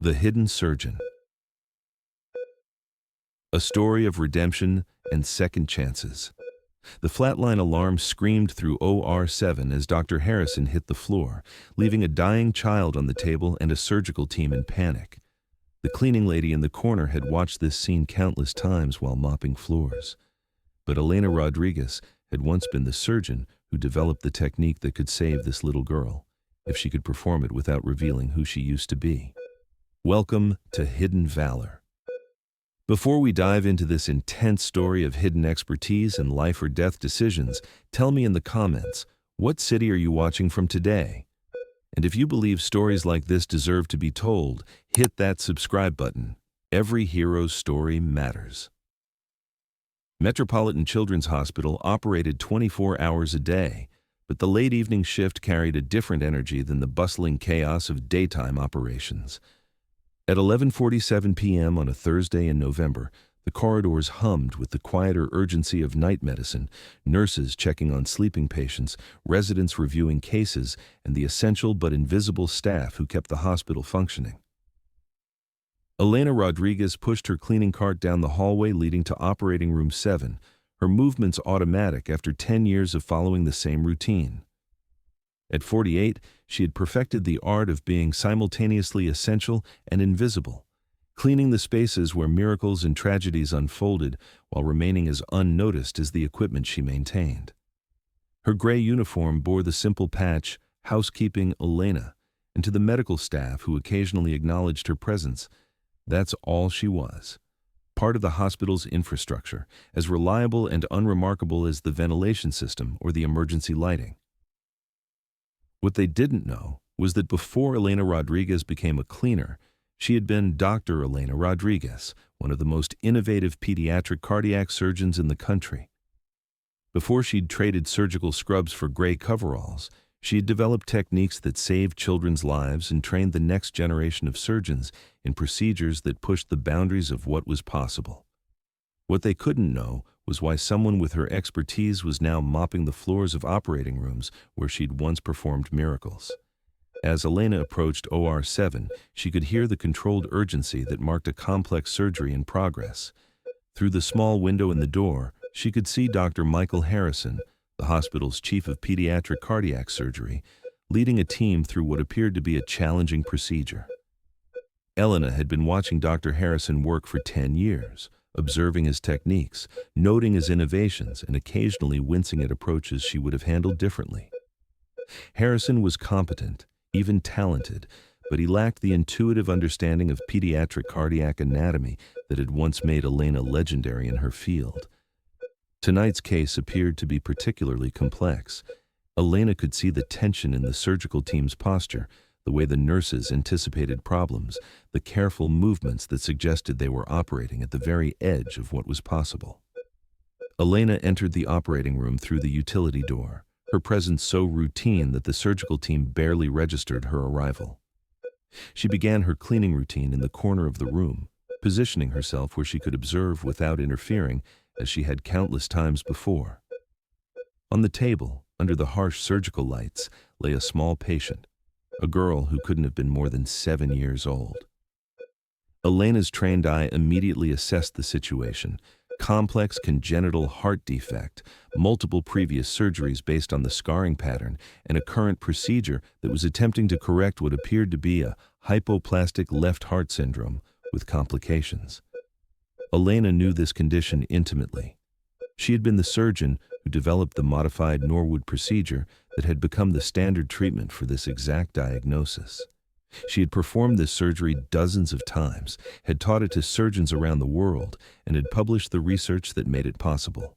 The Hidden Surgeon. A story of redemption and second chances. The flatline alarm screamed through OR7 as Dr. Harrison hit the floor, leaving a dying child on the table and a surgical team in panic. The cleaning lady in the corner had watched this scene countless times while mopping floors. But Elena Rodriguez had once been the surgeon who developed the technique that could save this little girl, if she could perform it without revealing who she used to be. Welcome to Hidden Valor. Before we dive into this intense story of hidden expertise and life or death decisions, tell me in the comments, what city are you watching from today? And if you believe stories like this deserve to be told, hit that subscribe button. Every hero's story matters. Metropolitan Children's Hospital operated 24 hours a day, but the late evening shift carried a different energy than the bustling chaos of daytime operations. At 11:47 p.m. on a Thursday in November, the corridors hummed with the quieter urgency of night medicine, nurses checking on sleeping patients, residents reviewing cases, and the essential but invisible staff who kept the hospital functioning. Elena Rodriguez pushed her cleaning cart down the hallway leading to Operating Room 7, her movements automatic after 10 years of following the same routine. At 48, she had perfected the art of being simultaneously essential and invisible, cleaning the spaces where miracles and tragedies unfolded while remaining as unnoticed as the equipment she maintained. Her gray uniform bore the simple patch, "Housekeeping Elena," and to the medical staff who occasionally acknowledged her presence, that's all she was. Part of the hospital's infrastructure, as reliable and unremarkable as the ventilation system or the emergency lighting. What they didn't know was that before Elena Rodriguez became a cleaner, she had been Dr. Elena Rodriguez, one of the most innovative pediatric cardiac surgeons in the country. Before she'd traded surgical scrubs for gray coveralls, she had developed techniques that saved children's lives and trained the next generation of surgeons in procedures that pushed the boundaries of what was possible. What they couldn't know was why someone with her expertise was now mopping the floors of operating rooms where she'd once performed miracles. As Elena approached OR7, she could hear the controlled urgency that marked a complex surgery in progress. Through the small window in the door, she could see Dr. Michael Harrison, the hospital's chief of pediatric cardiac surgery, leading a team through what appeared to be a challenging procedure. Elena had been watching Dr. Harrison work for 10 years, observing his techniques, noting his innovations, and occasionally wincing at approaches she would have handled differently. Harrison was competent, even talented, but he lacked the intuitive understanding of pediatric cardiac anatomy that had once made Elena legendary in her field. Tonight's case appeared to be particularly complex. Elena could see the tension in the surgical team's posture, the way the nurses anticipated problems, the careful movements that suggested they were operating at the very edge of what was possible. Elena entered the operating room through the utility door, her presence so routine that the surgical team barely registered her arrival. She began her cleaning routine in the corner of the room, positioning herself where she could observe without interfering, as she had countless times before. On the table, under the harsh surgical lights, lay a small patient, a girl who couldn't have been more than 7 years old. Elena's trained eye immediately assessed the situation: complex congenital heart defect, multiple previous surgeries based on the scarring pattern, and a current procedure that was attempting to correct what appeared to be a hypoplastic left heart syndrome with complications. Elena knew this condition intimately. She had been the surgeon who developed the modified Norwood procedure that had become the standard treatment for this exact diagnosis. She had performed this surgery dozens of times, had taught it to surgeons around the world, and had published the research that made it possible.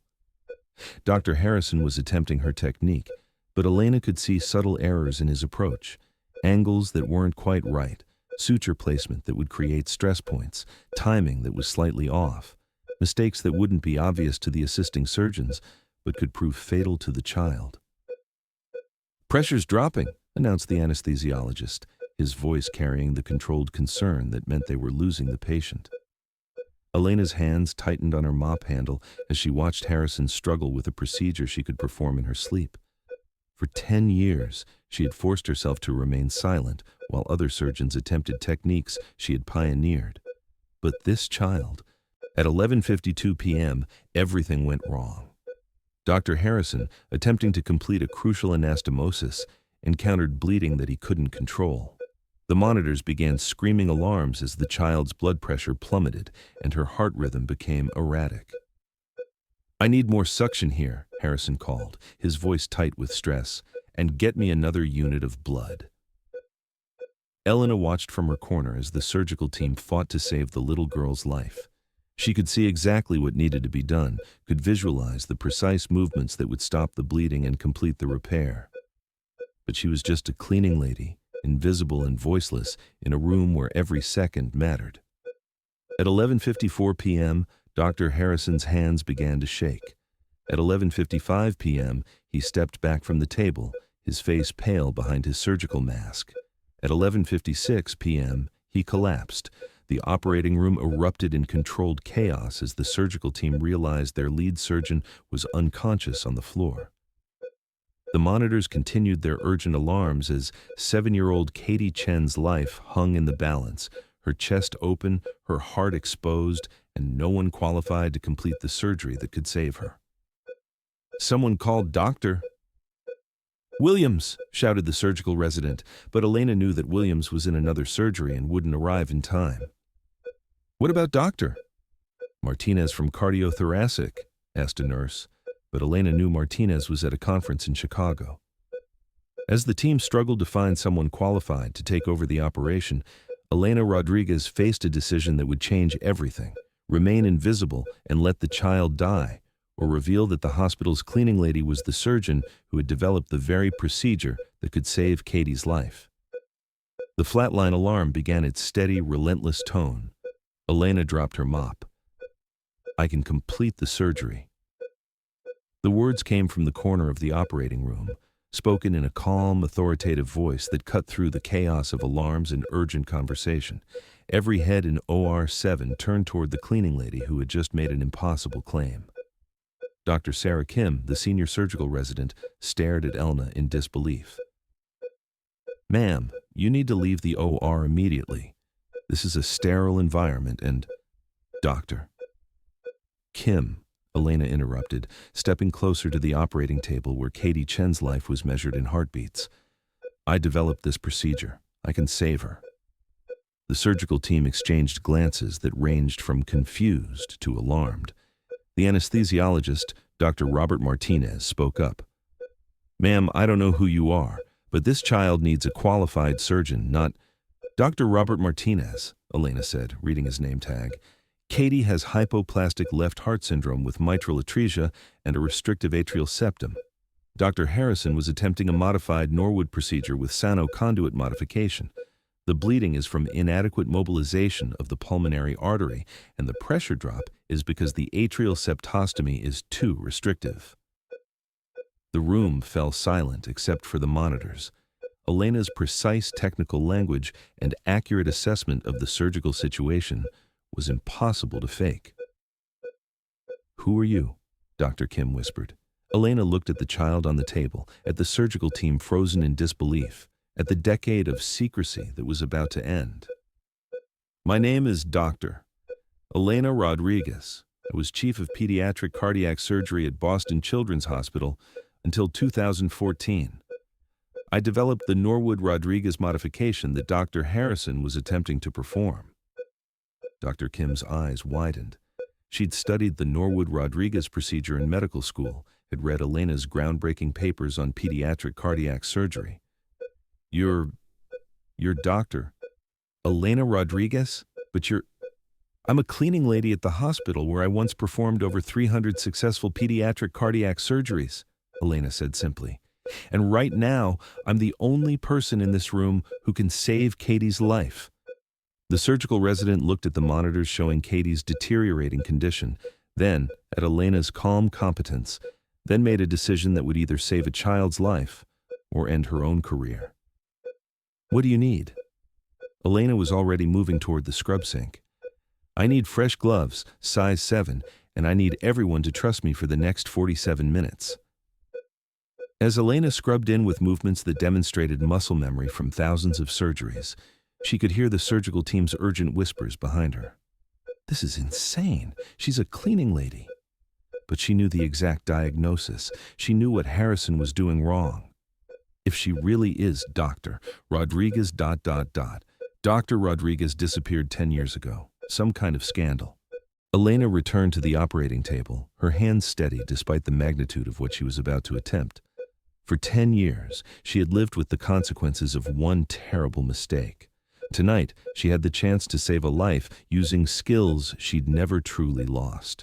Dr. Harrison was attempting her technique, but Elena could see subtle errors in his approach, angles that weren't quite right, suture placement that would create stress points, timing that was slightly off, mistakes that wouldn't be obvious to the assisting surgeons, but could prove fatal to the child. "Pressure's dropping," announced the anesthesiologist, his voice carrying the controlled concern that meant they were losing the patient. Elena's hands tightened on her mop handle as she watched Harrison struggle with a procedure she could perform in her sleep. For 10 years, she had forced herself to remain silent while other surgeons attempted techniques she had pioneered. But this child, at 11:52 p.m., everything went wrong. Dr. Harrison, attempting to complete a crucial anastomosis, encountered bleeding that he couldn't control. The monitors began screaming alarms as the child's blood pressure plummeted and her heart rhythm became erratic. "I need more suction here," Harrison called, his voice tight with stress, "and get me another unit of blood." Elena watched from her corner as the surgical team fought to save the little girl's life. She could see exactly what needed to be done, could visualize the precise movements that would stop the bleeding and complete the repair. But she was just a cleaning lady, invisible and voiceless, in a room where every second mattered. At 11:54 p.m., Dr. Harrison's hands began to shake. At 11:55 p.m., he stepped back from the table, his face pale behind his surgical mask. At 11:56 p.m., he collapsed. The operating room erupted in controlled chaos as the surgical team realized their lead surgeon was unconscious on the floor. The monitors continued their urgent alarms as 7-year-old Katie Chen's life hung in the balance, her chest open, her heart exposed, and no one qualified to complete the surgery that could save her. "Someone called Dr. Williams," shouted the surgical resident, but Elena knew that Williams was in another surgery and wouldn't arrive in time. "What about Dr. Martinez from cardiothoracic?" asked a nurse, but Elena knew Martinez was at a conference in Chicago. As the team struggled to find someone qualified to take over the operation, Elena Rodriguez faced a decision that would change everything: remain invisible and let the child die, or reveal that the hospital's cleaning lady was the surgeon who had developed the very procedure that could save Katie's life. The flatline alarm began its steady, relentless tone. Elena dropped her mop. "I can complete the surgery." The words came from the corner of the operating room, spoken in a calm, authoritative voice that cut through the chaos of alarms and urgent conversation. Every head in OR 7 turned toward the cleaning lady who had just made an impossible claim. Dr. Sarah Kim, the senior surgical resident, stared at Elena in disbelief. "Ma'am, you need to leave the OR immediately. This is a sterile environment and—" "Dr. Kim," Elena interrupted, stepping closer to the operating table where Katie Chen's life was measured in heartbeats. "I developed this procedure. I can save her." The surgical team exchanged glances that ranged from confused to alarmed. The anesthesiologist, Dr. Robert Martinez, spoke up. "Ma'am, I don't know who you are, but this child needs a qualified surgeon, not—" "Dr. Robert Martinez," Elena said, reading his name tag. "Katie has hypoplastic left heart syndrome with mitral atresia and a restrictive atrial septum. Dr. Harrison was attempting a modified Norwood procedure with Sano conduit modification. The bleeding is from inadequate mobilization of the pulmonary artery, and the pressure drop is because the atrial septostomy is too restrictive." The room fell silent except for the monitors. Elena's precise technical language and accurate assessment of the surgical situation was impossible to fake. "Who are you?" Dr. Kim whispered. Elena looked at the child on the table, at the surgical team frozen in disbelief, at the decade of secrecy that was about to end. "My name is Dr. Elena Rodriguez. I was chief of pediatric cardiac surgery at Boston Children's Hospital until 2014. I developed the Norwood-Rodriguez modification that Dr. Harrison was attempting to perform." Dr. Kim's eyes widened. She'd studied the Norwood-Rodriguez procedure in medical school, had read Elena's groundbreaking papers on pediatric cardiac surgery. You're Dr. Elena Rodriguez? But I'm a cleaning lady at the hospital where I once performed over 300 successful pediatric cardiac surgeries," Elena said simply. "And right now, I'm the only person in this room who can save Katie's life." The surgical resident looked at the monitors showing Katie's deteriorating condition, then at Elena's calm competence, then made a decision that would either save a child's life or end her own career. "What do you need?" Elena was already moving toward the scrub sink. "I need fresh gloves, size 7, and I need everyone to trust me for the next 47 minutes. As Elena scrubbed in with movements that demonstrated muscle memory from thousands of surgeries, she could hear the surgical team's urgent whispers behind her. This is insane. She's a cleaning lady. But she knew the exact diagnosis. She knew what Harrison was doing wrong. If she really is Dr. Rodriguez ... Dr. Rodriguez disappeared 10 years ago. Some kind of scandal. Elena returned to the operating table, her hands steady despite the magnitude of what she was about to attempt. For 10 years, she had lived with the consequences of one terrible mistake. Tonight, she had the chance to save a life using skills she'd never truly lost.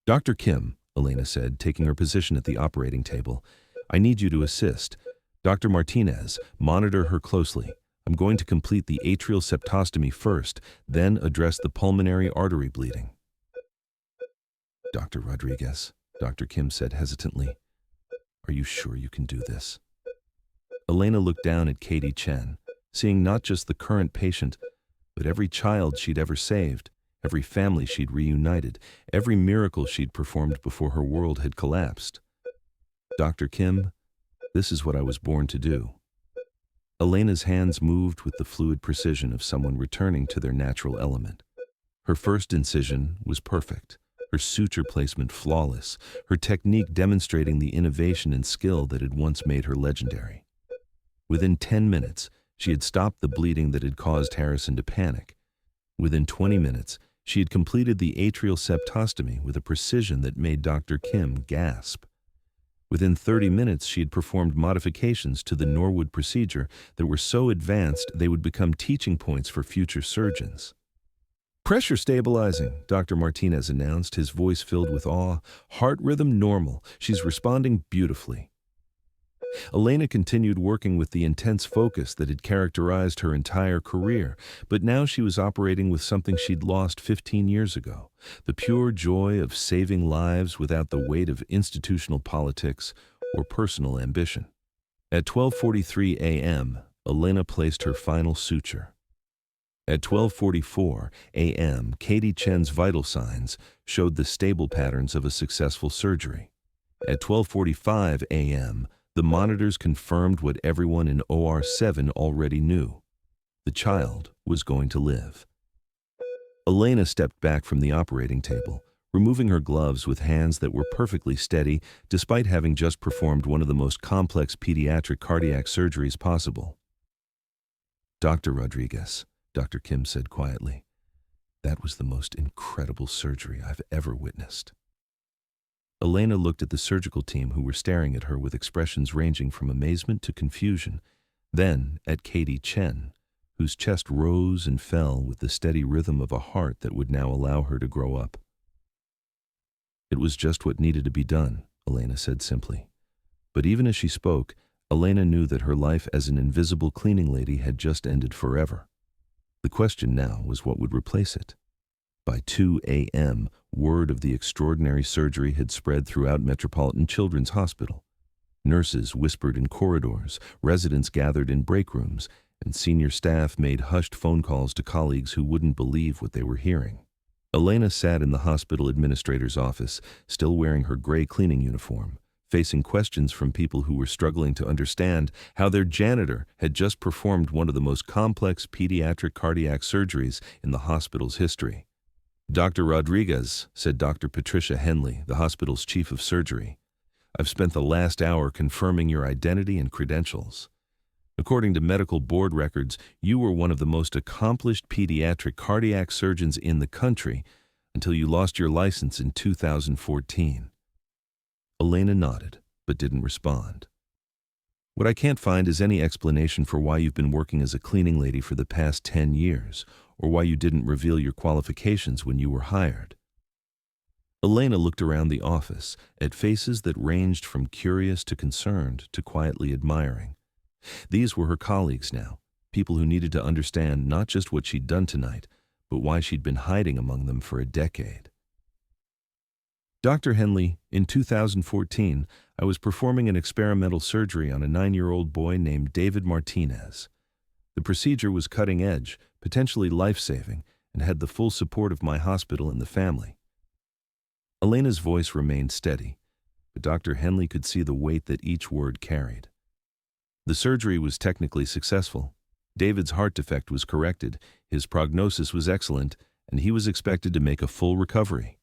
Dr. Kim, Elena said, taking her position at the operating table, I need you to assist. Dr. Martinez, monitor her closely. I'm going to complete the atrial septostomy first, then address the pulmonary artery bleeding. Dr. Rodriguez, Dr. Kim said hesitantly, are you sure you can do this? Elena looked down at Katie Chen, seeing not just the current patient, but every child she'd ever saved, every family she'd reunited, every miracle she'd performed before her world had collapsed. Dr. Kim, this is what I was born to do. Elena's hands moved with the fluid precision of someone returning to their natural element. Her first incision was perfect, her suture placement flawless, her technique demonstrating the innovation and skill that had once made her legendary. Within 10 minutes, she had stopped the bleeding that had caused Harrison to panic. Within 20 minutes, she had completed the atrial septostomy with a precision that made Dr. Kim gasp. Within 30 minutes, she had performed modifications to the Norwood procedure that were so advanced they would become teaching points for future surgeons. Pressure stabilizing, Dr. Martinez announced, his voice filled with awe. Heart rhythm normal. She's responding beautifully. Elena continued working with the intense focus that had characterized her entire career, but now she was operating with something she'd lost 15 years ago, the pure joy of saving lives without the weight of institutional politics or personal ambition. At 12:43 a.m., Elena placed her final suture. At 12:44 a.m., Katie Chen's vital signs showed the stable patterns of a successful surgery. At 12:45 a.m., the monitors confirmed what everyone in OR 7 already knew. The child was going to live. Elena stepped back from the operating table, removing her gloves with hands that were perfectly steady despite having just performed one of the most complex pediatric cardiac surgeries possible. Dr. Rodriguez, Dr. Kim said quietly, that was the most incredible surgery I've ever witnessed. Elena looked at the surgical team who were staring at her with expressions ranging from amazement to confusion, then at Katie Chen, whose chest rose and fell with the steady rhythm of a heart that would now allow her to grow up. It was just what needed to be done, Elena said simply. But even as she spoke, Elena knew that her life as an invisible cleaning lady had just ended forever. The question now was what would replace it. By 2 a.m., word of the extraordinary surgery had spread throughout Metropolitan Children's Hospital. Nurses whispered in corridors, residents gathered in break rooms, and senior staff made hushed phone calls to colleagues who wouldn't believe what they were hearing. Elena sat in the hospital administrator's office, still wearing her gray cleaning uniform, facing questions from people who were struggling to understand how their janitor had just performed one of the most complex pediatric cardiac surgeries in the hospital's history. Dr. Rodriguez, said Dr. Patricia Henley, the hospital's chief of surgery, I've spent the last hour confirming your identity and credentials. According to medical board records, you were one of the most accomplished pediatric cardiac surgeons in the country until you lost your license in 2014. Elena nodded, but didn't respond. What I can't find is any explanation for why you've been working as a cleaning lady for the past 10 years, or why you didn't reveal your qualifications when you were hired. Elena looked around the office at faces that ranged from curious to concerned to quietly admiring. These were her colleagues now, people who needed to understand not just what she'd done tonight, but why she'd been hiding among them for a decade. Dr. Henley, in 2014, I was performing an experimental surgery on a 9-year-old boy named David Martinez. The procedure was cutting edge, potentially life-saving, and had the full support of my hospital and the family. Elena's voice remained steady. but Dr. Henley could see the weight that each word carried. The surgery was technically successful. David's heart defect was corrected, his prognosis was excellent, and he was expected to make a full recovery.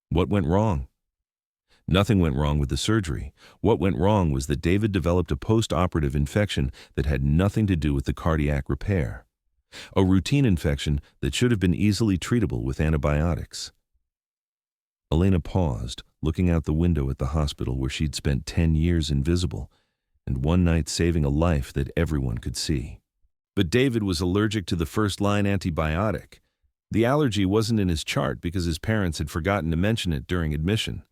What went wrong? Nothing went wrong with the surgery. What went wrong was that David developed a post-operative infection that had nothing to do with the cardiac repair. A routine infection that should have been easily treatable with antibiotics. Elena paused, looking out the window at the hospital where she'd spent 10 years invisible, and one night saving a life that everyone could see. But David was allergic to the first-line antibiotic. The allergy wasn't in his chart because his parents had forgotten to mention it during admission.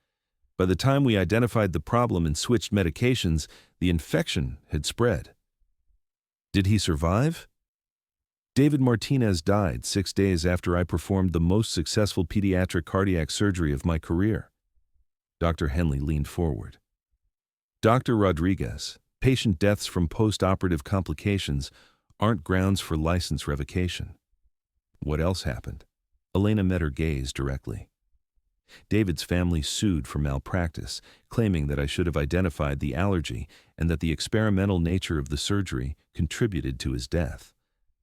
By the time we identified the problem and switched medications, the infection had spread. Did he survive? David Martinez died 6 days after I performed the most successful pediatric cardiac surgery of my career. Dr. Henley leaned forward. Dr. Rodriguez, patient deaths from post-operative complications aren't grounds for license revocation. What else happened? Elena met her gaze directly. David's family sued for malpractice, claiming that I should have identified the allergy and that the experimental nature of the surgery contributed to his death.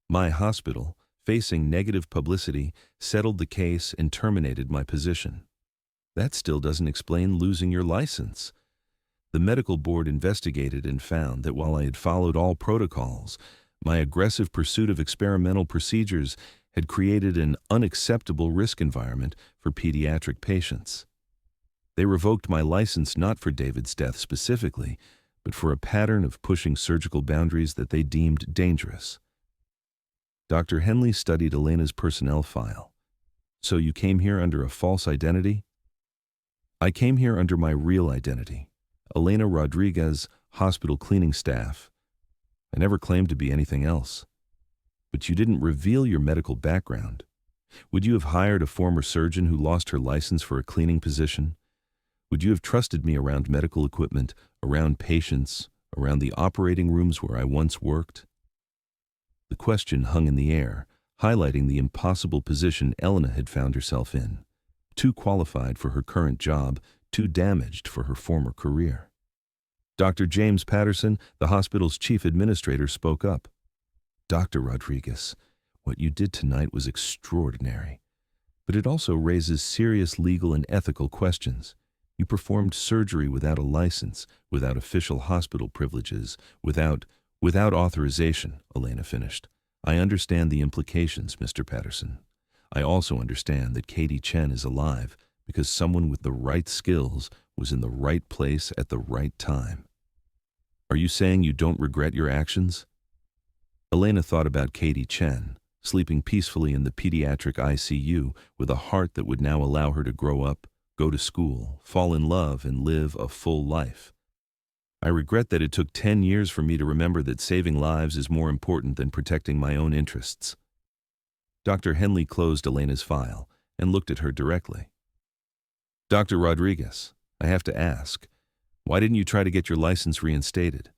My hospital, facing negative publicity, settled the case and terminated my position. That still doesn't explain losing your license. The medical board investigated and found that while I had followed all protocols, my aggressive pursuit of experimental procedures had created an unacceptable risk environment for pediatric patients. They revoked my license not for David's death specifically, but for a pattern of pushing surgical boundaries that they deemed dangerous. Dr. Henley studied Elena's personnel file. So you came here under a false identity? I came here under my real identity, Elena Rodriguez, hospital cleaning staff. I never claimed to be anything else. But you didn't reveal your medical background. Would you have hired a former surgeon who lost her license for a cleaning position? Would you have trusted me around medical equipment, around patients, around the operating rooms where I once worked? The question hung in the air, highlighting the impossible position Elena had found herself in. Too qualified for her current job, too damaged for her former career. Dr. James Patterson, the hospital's chief administrator, spoke up. Dr. Rodriguez, what you did tonight was extraordinary, but it also raises serious legal and ethical questions. You performed surgery without a license, without official hospital privileges, without authorization, Elena finished. I understand the implications, Mr. Patterson. I also understand that Katie Chen is alive because someone with the right skills was in the right place at the right time. Are you saying you don't regret your actions? Elena thought about Katie Chen, sleeping peacefully in the pediatric ICU with a heart that would now allow her to grow up, go to school, fall in love, and live a full life. I regret that it took 10 years for me to remember that saving lives is more important than protecting my own interests. Dr. Henley closed Elena's file and looked at her directly. Dr. Rodriguez, I have to ask, why didn't you try to get your license reinstated?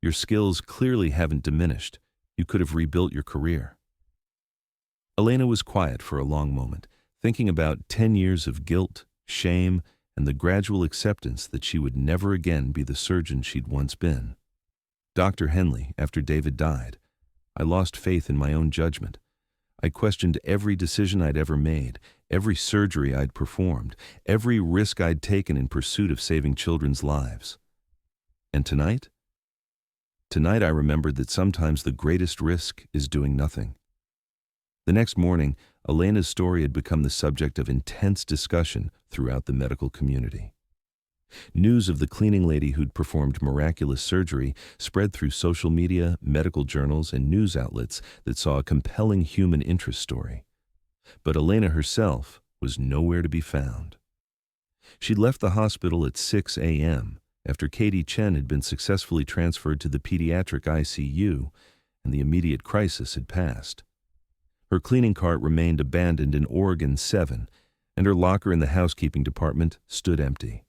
Your skills clearly haven't diminished. You could have rebuilt your career. Elena was quiet for a long moment, thinking about 10 years of guilt, shame, and the gradual acceptance that she would never again be the surgeon she'd once been. Dr. Henley, after David died, I lost faith in my own judgment. I questioned every decision I'd ever made, every surgery I'd performed, every risk I'd taken in pursuit of saving children's lives. And tonight? Tonight I remembered that sometimes the greatest risk is doing nothing. The next morning, Elena's story had become the subject of intense discussion throughout the medical community. News of the cleaning lady who'd performed miraculous surgery spread through social media, medical journals, and news outlets that saw a compelling human interest story. But Elena herself was nowhere to be found. She'd left the hospital at 6 a.m. after Katie Chen had been successfully transferred to the pediatric ICU and the immediate crisis had passed. Her cleaning cart remained abandoned in Oregon 7, and her locker in the housekeeping department stood empty.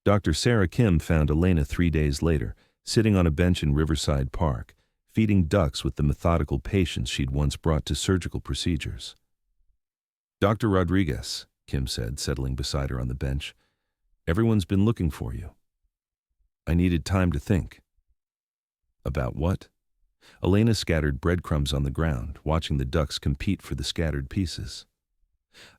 Dr. Sarah Kim found Elena 3 days later, sitting on a bench in Riverside Park, feeding ducks with the methodical patience she'd once brought to surgical procedures. Dr. Rodriguez, Kim said, settling beside her on the bench, Everyone's been looking for you. I needed time to think. About what? Elena scattered breadcrumbs on the ground, watching the ducks compete for the scattered pieces.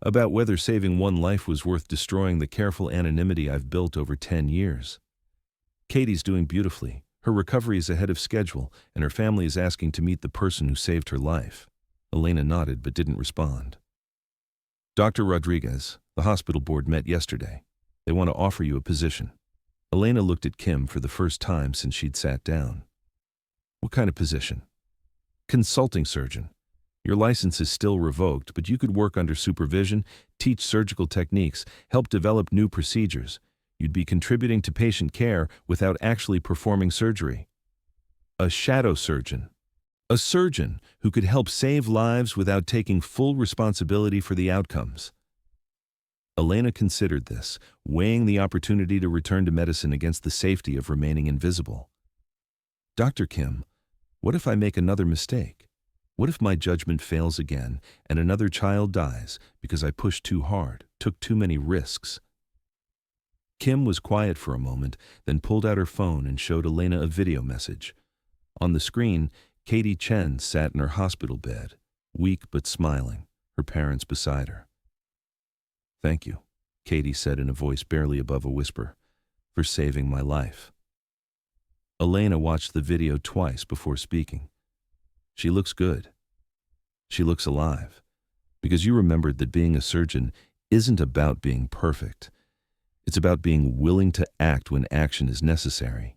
About whether saving one life was worth destroying the careful anonymity I've built over 10 years. Katie's doing beautifully. Her recovery is ahead of schedule, and her family is asking to meet the person who saved her life. Elena nodded but didn't respond. Dr. Rodriguez, the hospital board met yesterday. They want to offer you a position. Elena looked at Kim for the first time since she'd sat down. What kind of position? Consulting surgeon. Your license is still revoked, but you could work under supervision, teach surgical techniques, help develop new procedures. You'd be contributing to patient care without actually performing surgery. A shadow surgeon. A surgeon who could help save lives without taking full responsibility for the outcomes. Elena considered this, weighing the opportunity to return to medicine against the safety of remaining invisible. Dr. Kim, what if I make another mistake? What if my judgment fails again and another child dies because I pushed too hard, took too many risks? Kim was quiet for a moment, then pulled out her phone and showed Elena a video message. On the screen, Katie Chen sat in her hospital bed, weak but smiling, her parents beside her. Thank you, Katie said in a voice barely above a whisper, for saving my life. Elena watched the video twice before speaking. She looks good. She looks alive, because you remembered that being a surgeon isn't about being perfect. It's about being willing to act when action is necessary.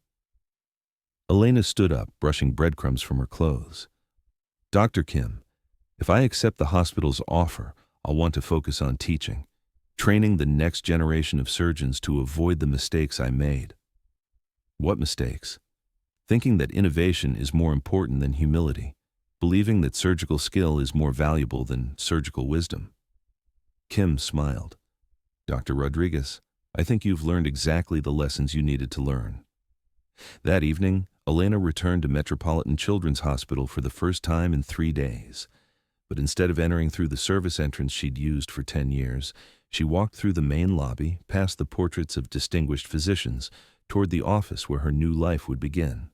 Elena stood up, brushing breadcrumbs from her clothes. Dr. Kim, if I accept the hospital's offer, I'll want to focus on teaching, training the next generation of surgeons to avoid the mistakes I made. What mistakes? Thinking that innovation is more important than humility, believing that surgical skill is more valuable than surgical wisdom. Kim smiled. Dr. Rodriguez, I think you've learned exactly the lessons you needed to learn. That evening, Elena returned to Metropolitan Children's Hospital for the first time in 3 days. But instead of entering through the service entrance she'd used for 10 years, she walked through the main lobby, past the portraits of distinguished physicians, toward the office where her new life would begin.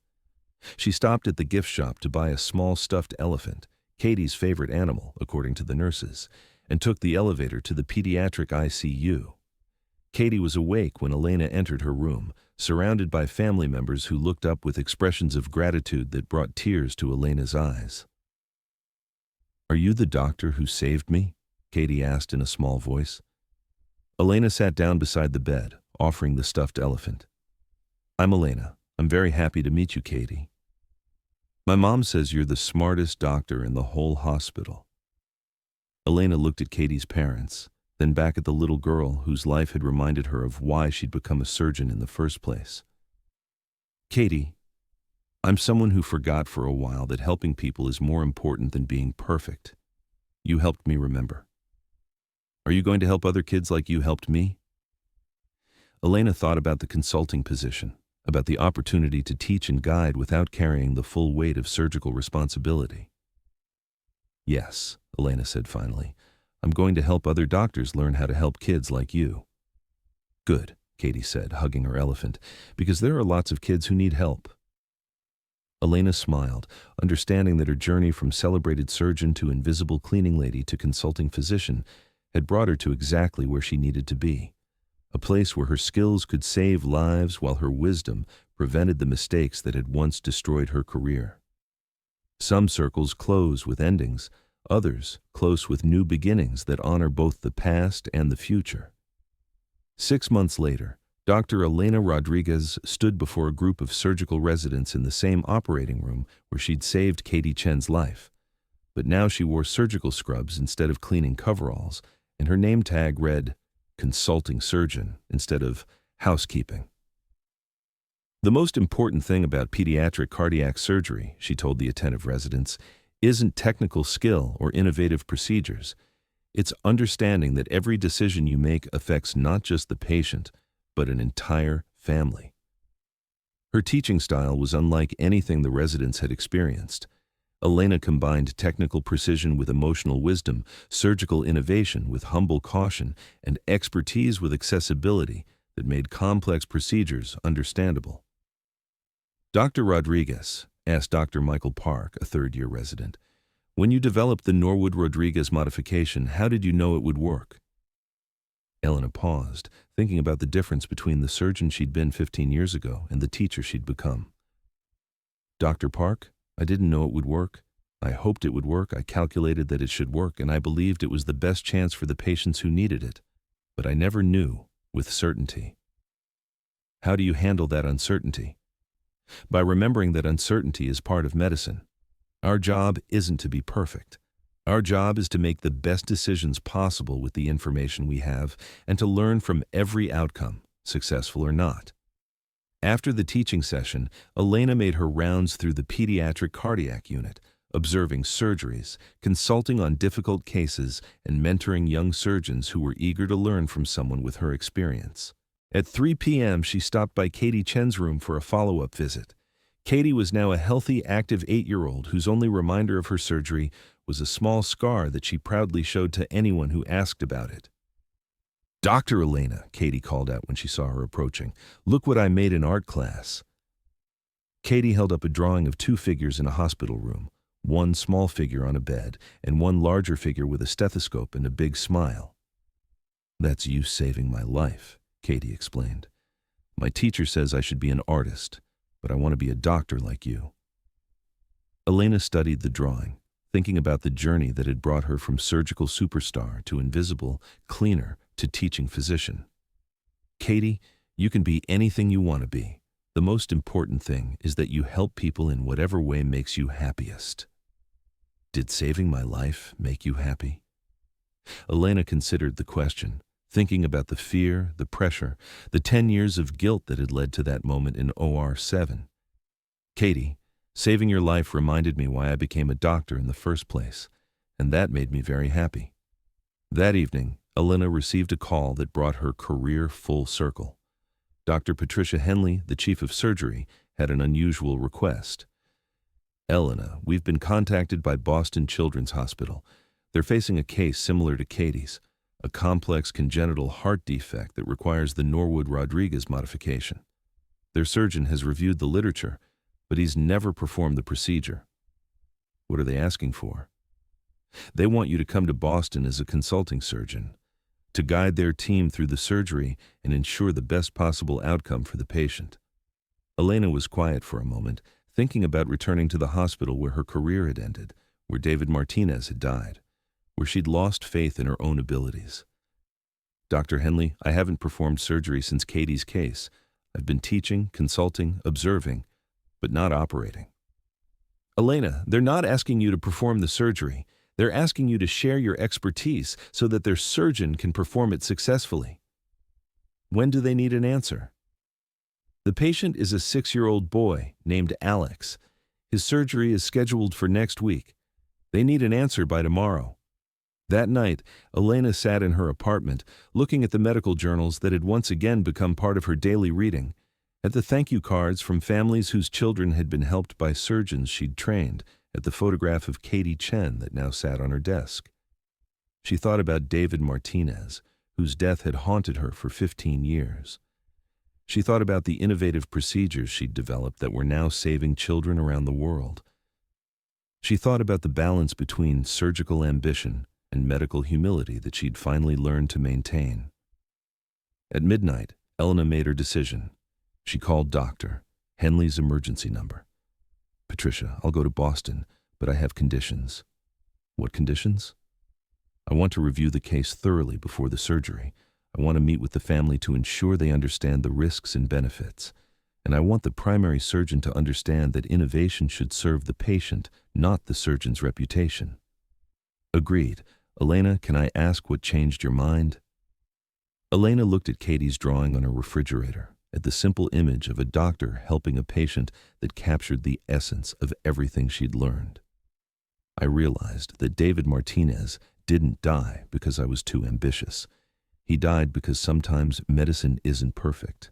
She stopped at the gift shop to buy a small stuffed elephant, Katie's favorite animal, according to the nurses, and took the elevator to the Pediatric ICU. Katie was awake when Elena entered her room, surrounded by family members who looked up with expressions of gratitude that brought tears to Elena's eyes. Are you the doctor who saved me? Katie asked in a small voice. Elena sat down beside the bed, offering the stuffed elephant. I'm Elena. I'm very happy to meet you, Katie. My mom says you're the smartest doctor in the whole hospital. Elena looked at Katie's parents, then back at the little girl whose life had reminded her of why she'd become a surgeon in the first place. Katie, I'm someone who forgot for a while that helping people is more important than being perfect. You helped me remember. Are you going to help other kids like you helped me? Elena thought about the consulting position, about the opportunity to teach and guide without carrying the full weight of surgical responsibility. Yes, Elena said finally. I'm going to help other doctors learn how to help kids like you. Good, Katie said, hugging her elephant, because there are lots of kids who need help. Elena smiled, understanding that her journey from celebrated surgeon to invisible cleaning lady to consulting physician had brought her to exactly where she needed to be, a place where her skills could save lives while her wisdom prevented the mistakes that had once destroyed her career. Some circles close with endings, others close with new beginnings that honor both the past and the future. 6 months later, Dr. Elena Rodriguez stood before a group of surgical residents in the same operating room where she'd saved Katie Chen's life. But now she wore surgical scrubs instead of cleaning coveralls, and her name tag read, Consulting Surgeon, instead of Housekeeping. The most important thing about pediatric cardiac surgery, she told the attentive residents, isn't technical skill or innovative procedures. It's understanding that every decision you make affects not just the patient, but an entire family. Her teaching style was unlike anything the residents had experienced. Elena combined technical precision with emotional wisdom, surgical innovation with humble caution, and expertise with accessibility, that made complex procedures understandable. Dr. Rodriguez, asked Dr. Michael Park, a third-year resident, when you developed the Norwood-Rodriguez modification, how did you know it would work? Elena paused, thinking about the difference between the surgeon she'd been 15 years ago and the teacher she'd become. Dr. Park, I didn't know it would work. I hoped it would work, I calculated that it should work, and I believed it was the best chance for the patients who needed it. But I never knew with certainty. How do you handle that uncertainty? By remembering that uncertainty is part of medicine. Our job isn't to be perfect. Our job is to make the best decisions possible with the information we have and to learn from every outcome, successful or not. After the teaching session, Elena made her rounds through the pediatric cardiac unit, observing surgeries, consulting on difficult cases, and mentoring young surgeons who were eager to learn from someone with her experience. At 3 p.m., she stopped by Katie Chen's room for a follow-up visit. Katie was now a healthy, active 8-year-old whose only reminder of her surgery was a small scar that she proudly showed to anyone who asked about it. "Dr. Elena," Katie called out when she saw her approaching, "look what I made in art class." Katie held up a drawing of 2 figures in a hospital room, one small figure on a bed and one larger figure with a stethoscope and a big smile. "That's you saving my life," Katie explained. "My teacher says I should be an artist, but I want to be a doctor like you." Elena studied the drawing, thinking about the journey that had brought her from surgical superstar to invisible, cleaner, to teaching physician. "Katie, you can be anything you want to be. The most important thing is that you help people in whatever way makes you happiest." Did saving my life make you happy? Elena considered the question, thinking about the fear, the pressure, the 10 years of guilt that had led to that moment in OR 7. "Katie, saving your life reminded me why I became a doctor in the first place, and that made me very happy." That evening, Elena received a call that brought her career full circle. Dr. Patricia Henley, the chief of surgery, had an unusual request. "Elena, we've been contacted by Boston Children's Hospital. They're facing a case similar to Katie's, a complex congenital heart defect that requires the Norwood-Rodriguez modification. Their surgeon has reviewed the literature, but he's never performed the procedure." "What are they asking for?" "They want you to come to Boston as a consulting surgeon, to guide their team through the surgery and ensure the best possible outcome for the patient." Elena was quiet for a moment, thinking about returning to the hospital where her career had ended, where David Martinez had died, where she'd lost faith in her own abilities. "Dr. Henley, I haven't performed surgery since Katie's case. I've been teaching, consulting, observing, but not operating." "Elena, they're not asking you to perform the surgery. They're asking you to share your expertise so that their surgeon can perform it successfully." "When do they need an answer?" "The patient is a 6-year-old boy named Alex. His surgery is scheduled for next week. They need an answer by tomorrow." That night, Elena sat in her apartment, looking at the medical journals that had once again become part of her daily reading, at the thank you cards from families whose children had been helped by surgeons she'd trained, at the photograph of Katie Chen that now sat on her desk. She thought about David Martinez, whose death had haunted her for 15 years. She thought about the innovative procedures she'd developed that were now saving children around the world. She thought about the balance between surgical ambition and medical humility that she'd finally learned to maintain. At midnight, Elena made her decision. She called Dr. Henley's emergency number. "Patricia, I'll go to Boston, but I have conditions." "What conditions?" "I want to review the case thoroughly before the surgery. I want to meet with the family to ensure they understand the risks and benefits. And I want the primary surgeon to understand that innovation should serve the patient, not the surgeon's reputation." "Agreed. Elena, can I ask what changed your mind?" Elena looked at Katie's drawing on her refrigerator, at the simple image of a doctor helping a patient that captured the essence of everything she'd learned. "I realized that David Martinez didn't die because I was too ambitious. He died because sometimes medicine isn't perfect.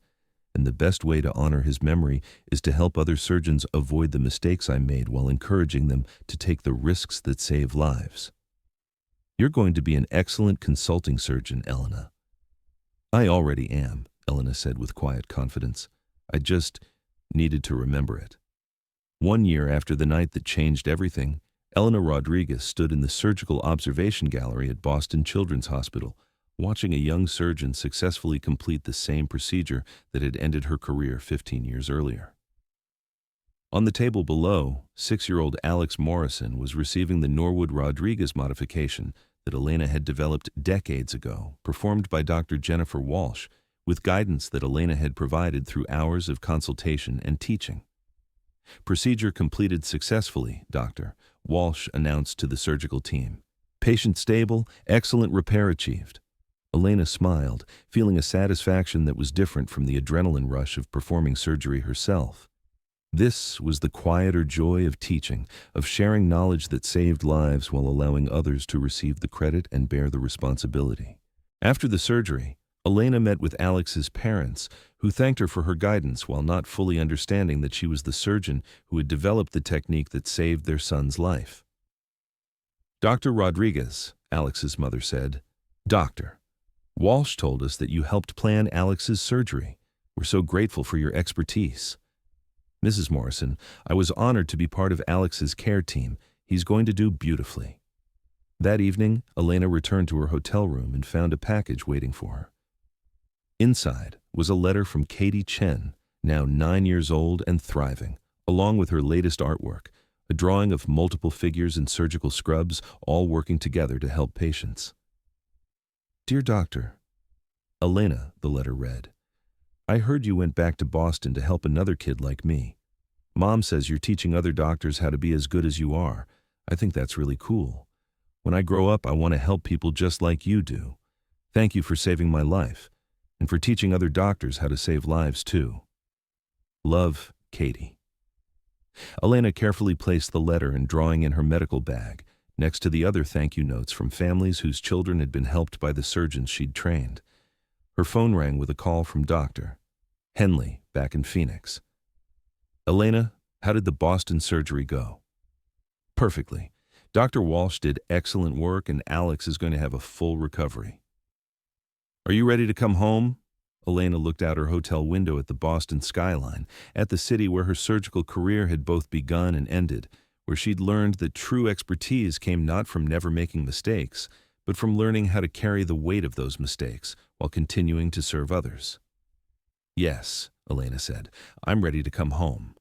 And the best way to honor his memory is to help other surgeons avoid the mistakes I made while encouraging them to take the risks that save lives." "You're going to be an excellent consulting surgeon, Elena." "I already am. Elena said with quiet confidence. I just needed to remember it. 1 year after the night that changed everything, Elena Rodriguez stood in the surgical observation gallery at Boston Children's Hospital, watching a young surgeon successfully complete the same procedure that had ended her career 15 years earlier. On the table below, 6-year-old Alex Morrison was receiving the Norwood Rodriguez modification that Elena had developed decades ago, performed by Dr. Jennifer Walsh, with guidance that Elena had provided through hours of consultation and teaching. Procedure completed successfully, Dr. Walsh announced to the surgical team. Patient stable, excellent repair achieved. Elena smiled, feeling a satisfaction that was different from the adrenaline rush of performing surgery herself. This was the quieter joy of teaching, of sharing knowledge that saved lives while allowing others to receive the credit and bear the responsibility. After the surgery, Elena met with Alex's parents, who thanked her for her guidance while not fully understanding that she was the surgeon who had developed the technique that saved their son's life. Dr. Rodriguez, Alex's mother said, Doctor, Walsh told us that you helped plan Alex's surgery. We're so grateful for your expertise. Mrs. Morrison, I was honored to be part of Alex's care team. He's going to do beautifully. That evening, Elena returned to her hotel room and found a package waiting for her. Inside was a letter from Katie Chen, now 9 years old and thriving, along with her latest artwork, a drawing of multiple figures in surgical scrubs, all working together to help patients. Dear Doctor, Elena, the letter read, I heard you went back to Boston to help another kid like me. Mom says you're teaching other doctors how to be as good as you are. I think that's really cool. When I grow up, I want to help people just like you do. Thank you for saving my life, and for teaching other doctors how to save lives too. Love, Katie. Elena carefully placed the letter and drawing in her medical bag, next to the other thank you notes from families whose children had been helped by the surgeons she'd trained. Her phone rang with a call from Dr. Henley, back in Phoenix. Elena, how did the Boston surgery go? Perfectly. Dr. Walsh did excellent work and Alex is going to have a full recovery. Are you ready to come home? Elena looked out her hotel window at the Boston skyline, at the city where her surgical career had both begun and ended, where she'd learned that true expertise came not from never making mistakes, but from learning how to carry the weight of those mistakes while continuing to serve others. Yes, Elena said, I'm ready to come home.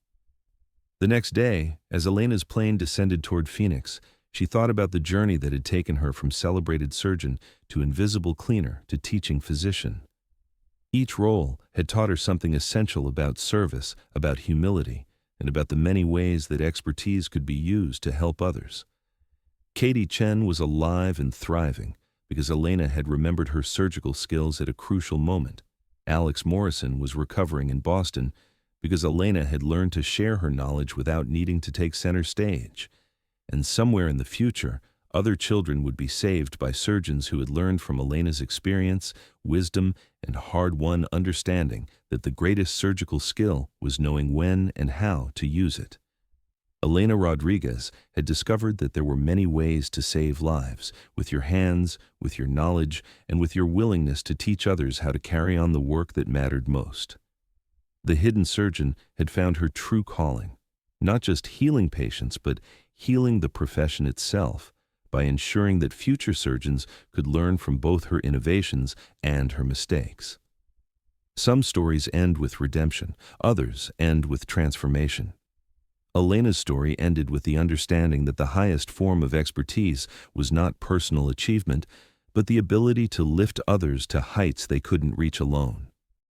The next day, as Elena's plane descended toward Phoenix, she thought about the journey that had taken her from celebrated surgeon to invisible cleaner to teaching physician. Each role had taught her something essential about service, about humility, and about the many ways that expertise could be used to help others. Katie Chen was alive and thriving because Elena had remembered her surgical skills at a crucial moment. Alex Morrison was recovering in Boston because Elena had learned to share her knowledge without needing to take center stage. And somewhere in the future, other children would be saved by surgeons who had learned from Elena's experience, wisdom, and hard-won understanding that the greatest surgical skill was knowing when and how to use it. Elena Rodriguez had discovered that there were many ways to save lives, with your hands, with your knowledge, and with your willingness to teach others how to carry on the work that mattered most. The hidden surgeon had found her true calling, not just healing patients, but healing the profession itself, by ensuring that future surgeons could learn from both her innovations and her mistakes. Some stories end with redemption, others end with transformation. Elena's story ended with the understanding that the highest form of expertise was not personal achievement, but the ability to lift others to heights they couldn't reach alone.